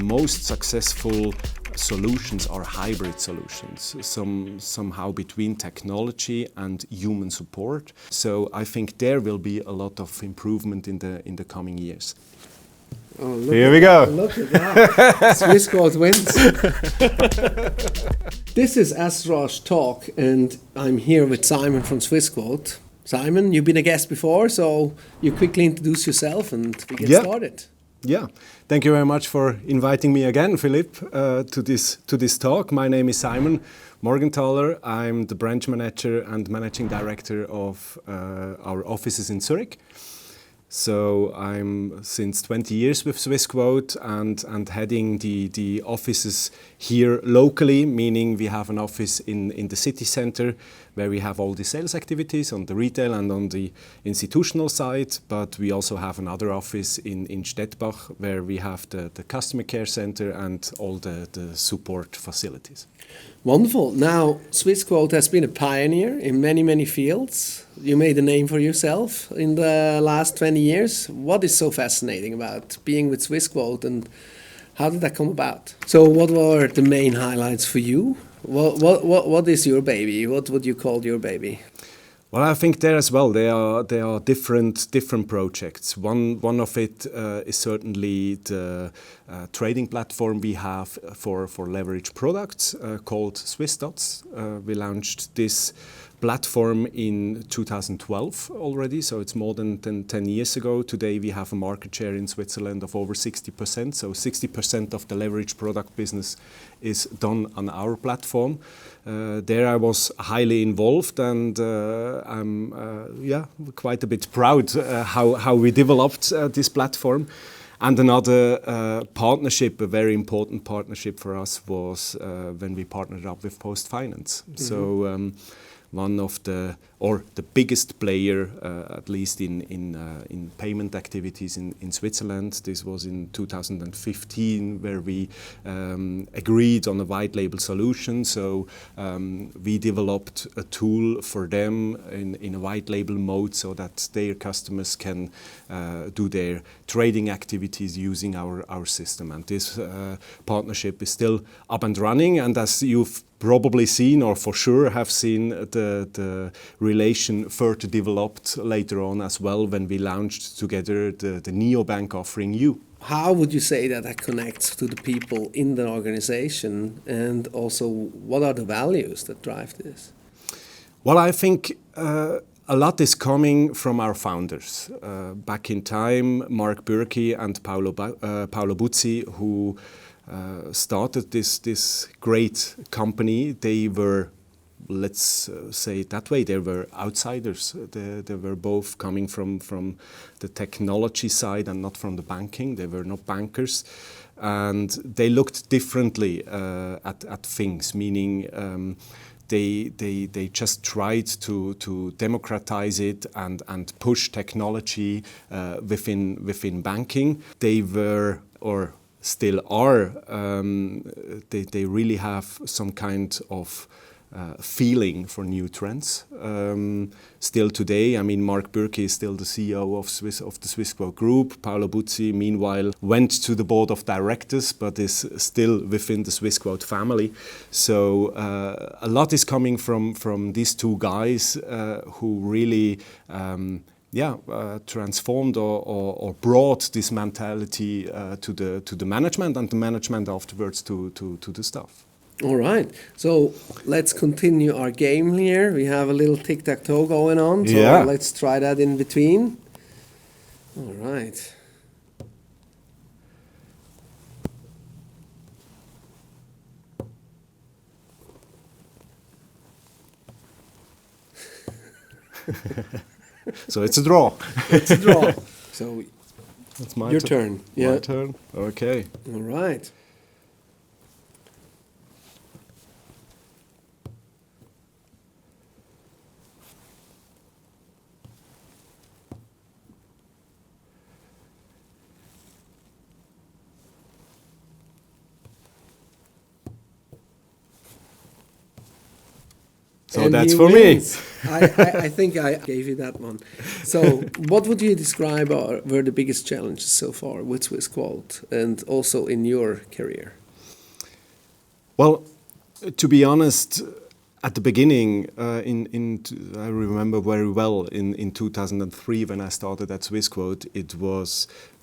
most successful solutions are hybrid solutions, somehow between technology and human support. So I think there will be a lot of improvement in the coming years. Oh, Here we go. Look at that. Swissquote wins. This is AssetRush Talk, and I'm here with Simon from Swissquote. Simon, you've been a guest before, so you quickly introduce yourself and we get started. Yeah, thank you very much for inviting me again, Philippe, to this talk. My name is Simon Morgenthaler. I'm the branch manager and managing director of our offices in Zurich. So I'm since 20 years with Swissquote and heading the offices here locally, meaning we have an office in the city center where we have all the sales activities on the retail and on the institutional side, but we also have another office in Stettbach where we have the customer care center and all the support facilities. Wonderful. Now, Swissquote has been a pioneer in many fields. You made a name for yourself in the last 20 years. What is so fascinating about being with Swissquote and how did that come about? So what were the main highlights for you? What is your baby? What would you call your baby? Well, I think there as well, there are different projects. One of it is certainly the trading platform we have for leverage products called SwissDots. We launched this platform in 2012 already, so it's more than 10 years ago. Today we have a market share in Switzerland of over 60%, so 60% of the leverage product business is done on our platform. There I was highly involved and I'm quite a bit proud how we developed this platform. And another partnership, a very important partnership for us was when we partnered up with Post Finance. Mm-hmm. So one of the biggest player, at least in payment activities in Switzerland. This was in 2015 where we agreed on a white label solution. So we developed a tool for them in a white label mode so that their customers can do their trading activities using our system. And this partnership is still up and running. And as you've probably seen, or for sure have seen, the relation further developed later on as well when we launched together the neobank offering You. How would you say that connects to the people in the organization, and also what are the values that drive this? Well, I think a lot is coming from our founders. Back in time, Mark Bürki and Paolo Buzzi, who started this great company. They were, let's say it that way, they were outsiders. They were both coming from the technology side and not from the banking. They were not bankers. And they looked differently at things, meaning they just tried to democratize it and push technology within banking. They were, or still are, they really have some kind of feeling for new trends. Still today, I mean, Mark Bürki is still the CEO of the Swissquote Group. Paolo Buzzi, meanwhile, went to the board of directors, but is still within the Swissquote family. So a lot is coming from these two guys who really transformed or brought this mentality to the management, and the management afterwards to the staff. All right, so let's continue our game here. We have a little tic-tac-toe going on, so let's try that in between. All right. So it's a draw. It's a draw. So it's my your turn. Yeah. My turn. Okay. All right. So and that's for wins. Me. I think I gave you that one. So, what would you describe were the biggest challenges so far with Swissquote and also in your career? Well, to be honest, at the beginning, I remember very well in 2003 when I started at Swissquote,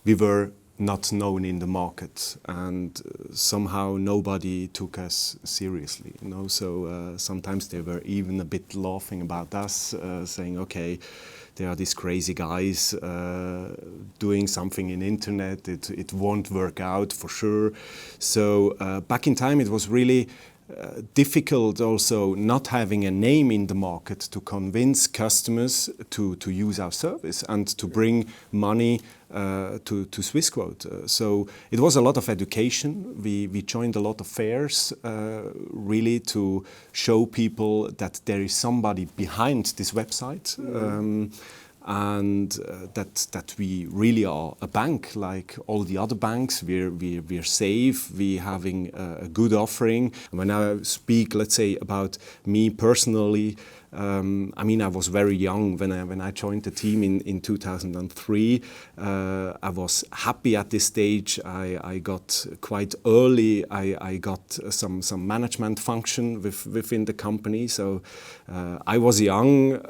we were not known in the market, and somehow nobody took us seriously. So sometimes they were even a bit laughing about us, saying, "Okay, there are these crazy guys doing something in internet. It won't work out for sure." So back in time, it was really difficult also not having a name in the market to convince customers to use our service and to bring money to Swissquote. So it was a lot of education. We joined a lot of fairs really to show people that there is somebody behind this website. And that we really are a bank like all the other banks. We're safe. We're having a good offering. When I speak, let's say, about me personally, I mean, I was very young when I joined the team in 2003. I was happy at this stage. I got quite early. I got some management function within the company. So I was young,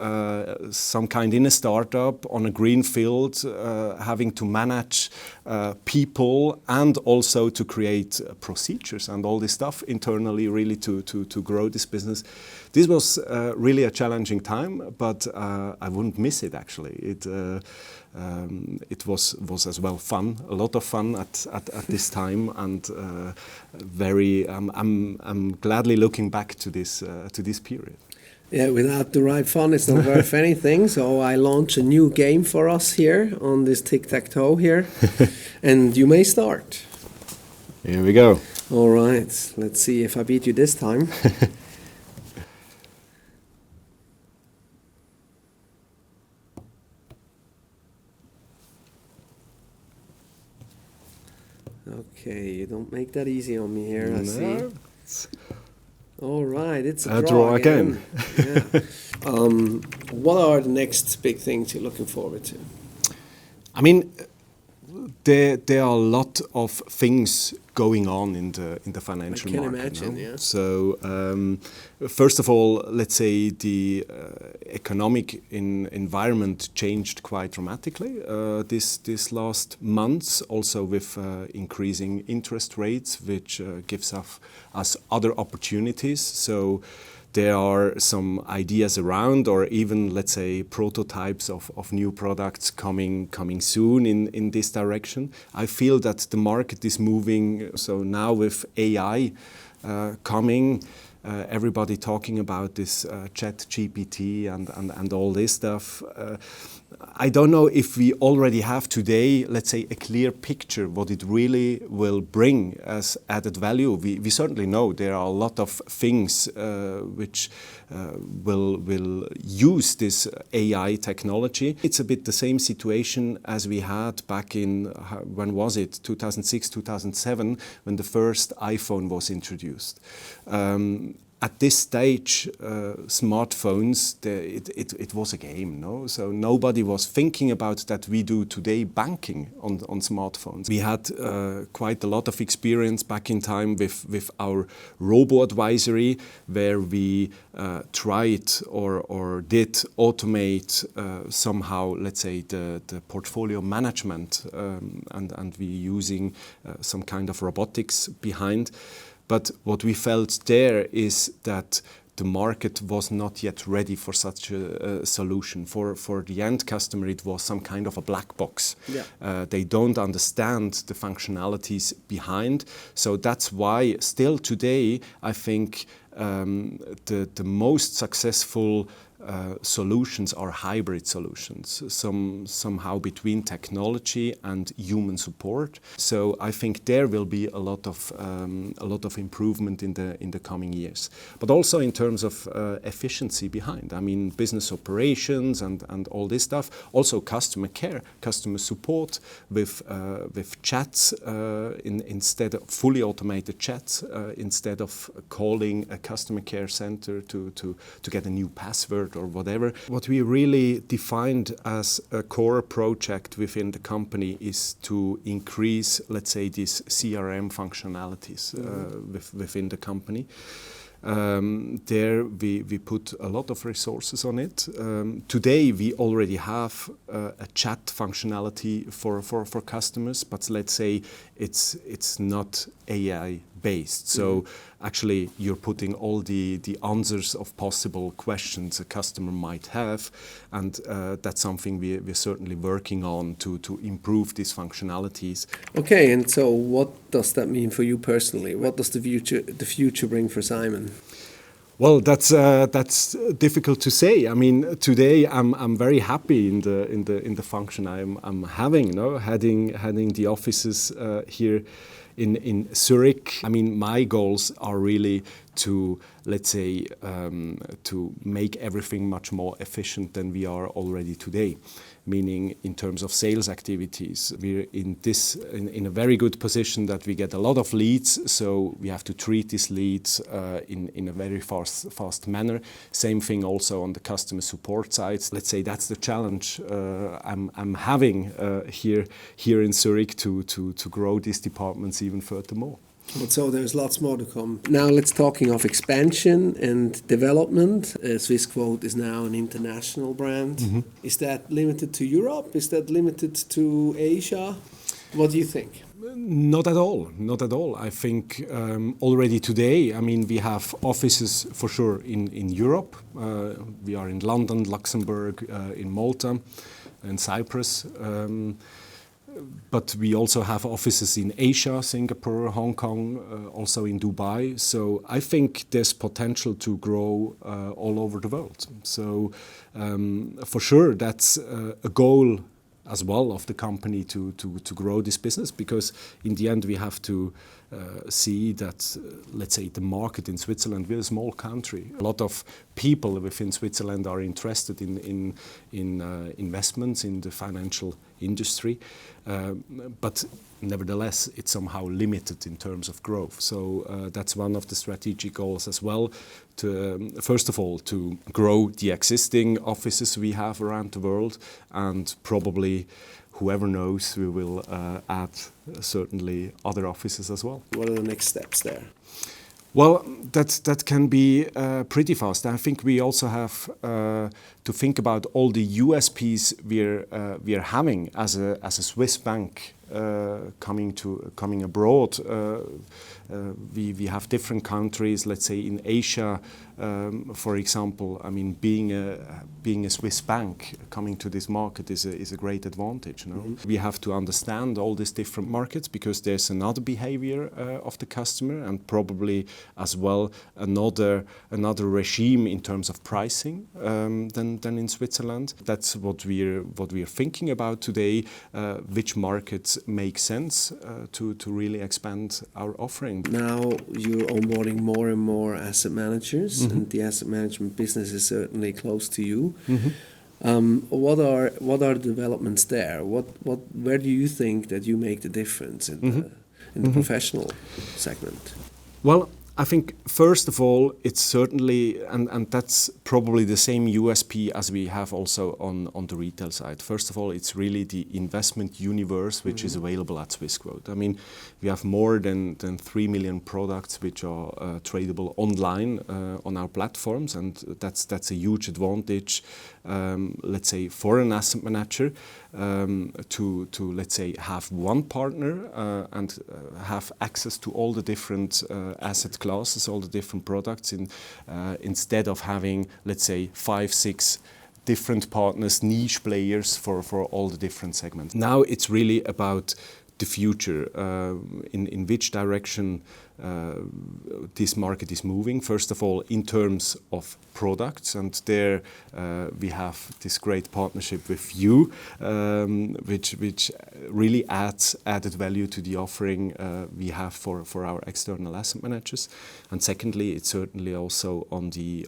some kind in a startup on a green field, having to manage people and also to create procedures and all this stuff internally, really to grow this business. This was really a challenging time, but I wouldn't miss it actually. It was as well fun, a lot of fun at this time, and I'm gladly looking back to this period. Yeah, without the right fun, it's not worth anything. So I launch a new game for us here on this tic-tac-toe here, and you may start. Here we go. All right, let's see if I beat you this time. Okay, you don't make that easy on me here, I see. All right, it's a draw again. Yeah. What are the next big things you're looking forward to? I mean, there are a lot of things going on in the financial market. I can imagine, yeah. So first of all, let's say the economic environment changed quite dramatically this last months, also with increasing interest rates, which gives us other opportunities. So there are some ideas around, or even, let's say, prototypes of new products coming soon in this direction. I feel that the market is moving. So now with AI coming, everybody talking about this ChatGPT and all this stuff. I don't know if we already have today, let's say, a clear picture what it really will bring as added value. We certainly know there are a lot of things which will use this AI technology. It's a bit the same situation as we had back in, when was it, 2006, 2007, when the first iPhone was introduced. At this stage, smartphones, it was a game, no? So nobody was thinking about that we do today banking on smartphones. We had quite a lot of experience back in time with our robo-advisory, where we tried or did automate somehow, let's say, the portfolio management, and we using some kind of robotics behind. But what we felt there is that the market was not yet ready for such a solution. For the end customer, it was some kind of a black box. Yeah. They don't understand the functionalities behind. So that's why still today, I think the most successful solutions are hybrid solutions, somehow between technology and human support. So I think there will be a lot of improvement in the coming years. But also in terms of efficiency behind. I mean, business operations and all this stuff. Also customer care, customer support with chats instead of fully automated chats instead of calling a customer care center to get a new password support or whatever. What we really defined as a core project within the company is to increase, let's say, these CRM functionalities within the company. There we put a lot of resources on it. Today we already have a chat functionality for customers, but let's say it's not AI based. So actually you're putting all the answers of possible questions a customer might have, and that's something we're certainly working on to improve these functionalities. Okay, and so what does that mean for you personally? What does the future bring for Simon? Well, that's difficult to say. I mean, today I'm very happy in the function I'm having. Heading the offices here in Zurich. I mean, my goals are really to, let's say, to make everything much more efficient than we are already today. Meaning, in terms of sales activities, we're in a very good position that we get a lot of leads, so we have to treat these leads in a very fast manner. Same thing also on the customer support side. Let's say that's the challenge I'm having here in Zurich to grow these departments even furthermore. But so there's lots more to come. Now let's talking of expansion and development. Swissquote is now an international brand. Mm-hmm. Is that limited to Europe? Is that limited to Asia? What do you think? Not at all. Not at all. I think already today, I mean, we have offices for sure in Europe. We are in London, Luxembourg, in Malta, and Cyprus. But we also have offices in Asia, Singapore, Hong Kong, also in Dubai. So I think there's potential to grow all over the world. So for sure, that's a goal as well of the company to grow this business, because in the end we have to see that, let's say, the market in Switzerland, we're a small country. A lot of people within Switzerland are interested in investments in the financial industry, but nevertheless it's somehow limited in terms of growth. So that's one of the strategic goals as well, to first of all to grow the existing offices we have around the world, and probably, whoever knows, we will add certainly other offices as well. What are the next steps there? Well, that can be pretty fast. I think we also have to think about all the USPs we're having as a Swiss bank coming abroad. We have different countries. Let's say in Asia, for example. I mean, being a Swiss bank coming to this market is a great advantage. You know? Mm-hmm. We have to understand all these different markets, because there's another behavior of the customer, and probably as well another regime in terms of pricing than in Switzerland. That's what we're thinking about today. Which markets make sense to really expand our offering. Now you're onboarding more and more asset managers, mm-hmm. and the asset management business is certainly close to you. Mm-hmm. What are the developments there? Where do you think that you make the difference in mm-hmm. the mm-hmm. professional segment? Well, I think first of all, it's certainly, and that's probably the same USP as we have also on the retail side. First of all, it's really the investment universe which mm-hmm. is available at Swissquote. I mean, we have more than 3 million products which are tradable online on our platforms, and that's a huge advantage, let's say, for an asset manager to let's say have one partner and have access to all the different asset classes, all the different products, instead of having, let's say, 5-6 different partners, niche players for all the different segments. Now it's really about the future, in which direction this market is moving. First of all, in terms of products, and there we have this great partnership with you, which really adds added value to the offering we have for our external asset managers. And secondly, it's certainly also on the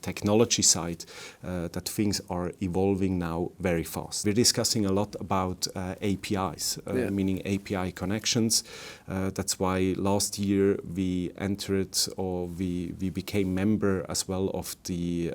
technology side that things are evolving now very fast. We're discussing a lot about APIs, meaning API connections. That's why last year we entered, or we became member as well of the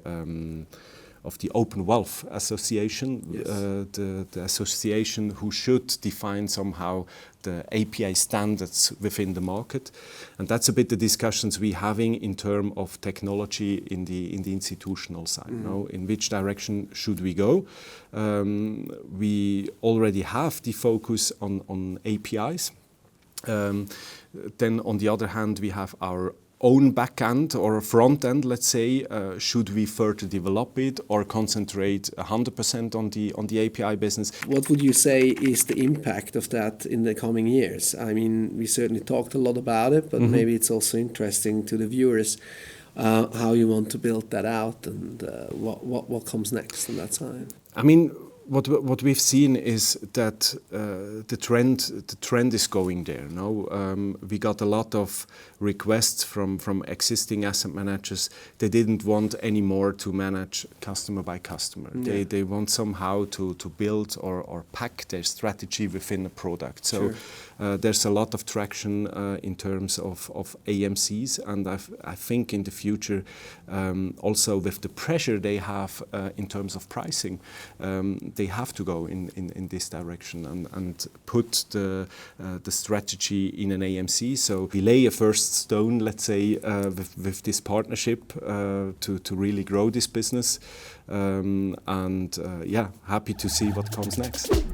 Open Wealth Association, Yes. The association who should define somehow the API standards within the market. And that's a bit the discussions we're having in terms of technology in the institutional side. No? In which direction should we go? We already have the focus on APIs. Then on the other hand, we have our own back end or front end, let's say. Should we further develop it or concentrate 100% on the API business? What would you say is the impact of that in the coming years? I mean, we certainly talked a lot about it, but maybe it's also interesting to the viewers how you want to build that out and what comes next on that side. I mean, what we've seen is that the trend is going there. No, we got a lot of requests from existing asset managers. They didn't want anymore to manage customer by customer. Yeah. They want somehow to build or pack their strategy within a product. So sure. There's a lot of traction in terms of AMCs, and I think in the future also with the pressure they have in terms of pricing. They have to go in this direction and put the strategy in an AMC. So we lay a first stone, let's say, with this partnership to really grow this business. Yeah, happy to see what comes next.